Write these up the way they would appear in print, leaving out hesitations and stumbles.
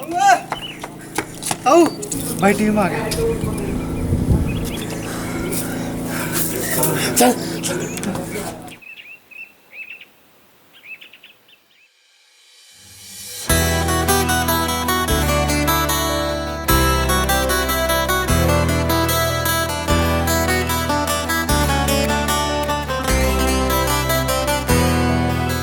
आओ भाई टीम आ गया। चल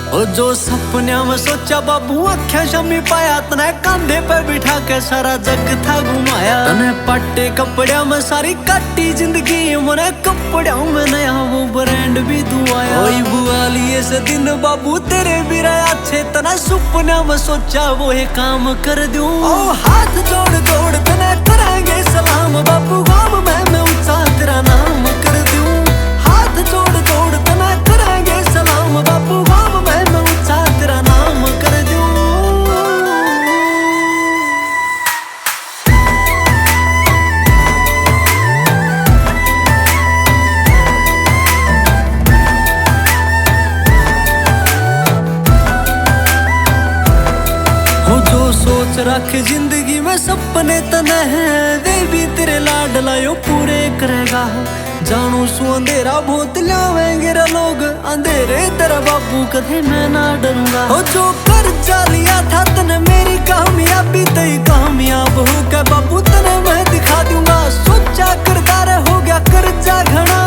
ओ जो सपन्या में सोचा बाबू अख्या शमी पाया, तने कांधे पे बिठा के सारा जग था घुमाया। तने पट्टे कपड़िया में सारी काटी जिंदगी, मने कपड़िया में नया वो ब्रांड भी दुआया। ओई बुआ लिए से दिन बाबू तेरे भी रहे अच्छे, तने सपन्या में सोचा वो है काम कर दूं। ओ हाथ जोड़ जोड़ तने करेंगे सलाम, बाबू गाँव में मैं ऊंचा तेरा नाम कर दूं। हाथ जोड़ जोड़ तने करेंगे सलाम, बाबू गाँव में मैं ऊंचा तेरा नाम कर दूं। हो जो सोच रख जिंदगी में सपने तने हैं, वे भी तेरे लाड लायो पूरे करेगा। जानू सु अंधेरा बहुत लावेंगे रे लोग, अंधेरे तेरा बाबू कदे मैं ना डरूंगा। हो जो कर्जा लिया था तने मेरी कामयाबी, तई कामयाब हो के बाबू तने मैं दिखा दूंगा। सोचा करदार हो गया कर्जा घना,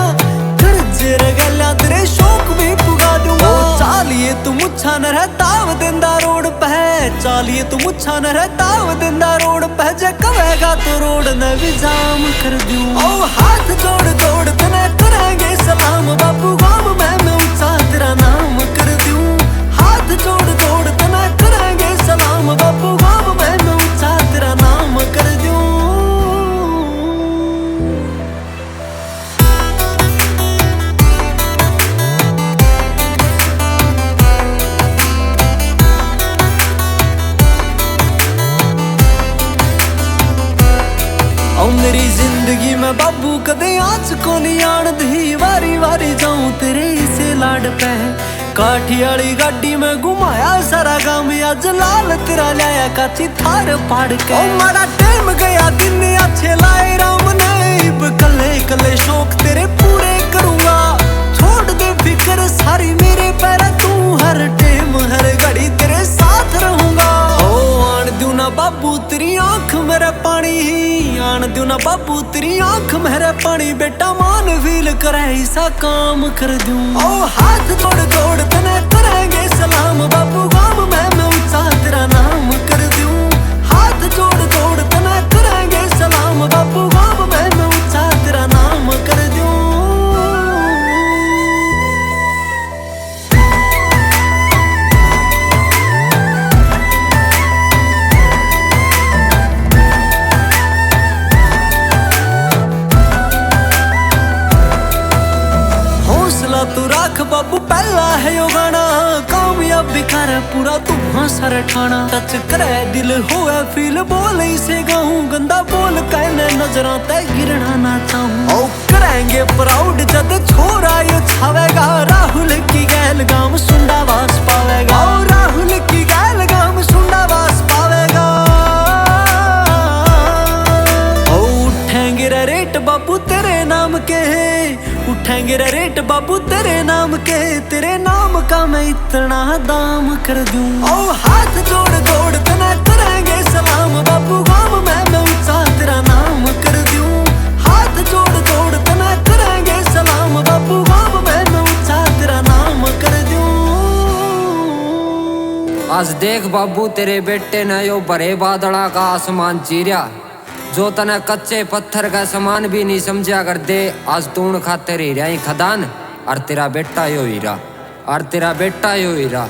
कर्जे रे गल्या तेरे शौक भी पुगा दूंगा। चालिए तू मुच्छा न रहता दिंदा रोड पे, चालिए तू मुच्छा न रहता दिंदा रोड पे, जे कहेगा तो रोड न भी जाम कर दूं। ओ हाथ जोड़ जोड़ तने करेंगे सलाम, बाबू गाँव में मैं ऊंचा तेरा नाम कर दूं। हाथ जोड़ जोड़ तने करेंगे सलाम, बाबू गाँव में मैं ऊंचा तेरा नाम कर दूं। ओ मेरी जिंदगी में बाबू कदे आँच को नहीं आन दी, वारी वारी जाऊं तेरे इसे लाड पे। काठियाड़ी गाड़ी में घुमाया सारा गाँव, आज लाल तेरा लाया काची थार पाड़ के। ओ मारा टाइम गया दिन अच्छे लाए राम ने, इब कले कले शौक तेरे पूरे करूंगा। छोड़ दे फिक्र सारी मेरे पैर, तू हर टाइम हर घड़ी तेरे साथ रहूंगा। ओ आन दूं ना बाबू तेरी आंख मेरे पानी, आन दूं ना बाबू तेरी आंख मेरे पानी, बेटा मान फील करे ऐसा काम कर दूं। ओ हाथ जोड़ जोड़ तने करेंगे सलाम, बाबू गाँव में मैं ऊंचा तेरा नाम कर दूं। हाथ जोड़ जोड़ तने करेंगे सलाम, बाबू गाँव में मैं ऊंचा तेरा नाम कर दूं। तू राख बाबू पहला है यो गाना, कामयाबी कर पूरा तू सर ठाना। टच करे दिल होए फील बोल इसे गाऊं, गंदा बोल कहने नजरों ते गिरना ना चाहूं। ओ करेंगे प्राउड जद छोरा यो छावेगा, राहुल की गैल गाम सुंडा वास पावेगा। ओ राहुल की गैल गाम सुंडा वास पावेगा। ओ उठेंगे रे रेट बाबू तेरे नाम के, उठेंगे रे रेट बाबू तेरे नाम के, तेरे नाम का मैं इतना दाम कर दूं। ओ हाथ जोड़ जोड़ तने करेंगे सलाम, बाबू गाँव में मैं ऊंचा तेरा नाम कर दूं। हाथ जोड़ जोड़ तने करेंगे सलाम, बाबू गाँव में मैं ऊंचा तेरा नाम कर दूं। आज देख बाबू तेरे बेटे ने यो भरे बादला का आसमान चीरिया, जो तने कच्चे पत्थर का समान भी नहीं समझा कर दे। आज तूण खातिर हीरा ही खदान, और तेरा बेटा यो हीरा, और तेरा बेटा यो हीरा।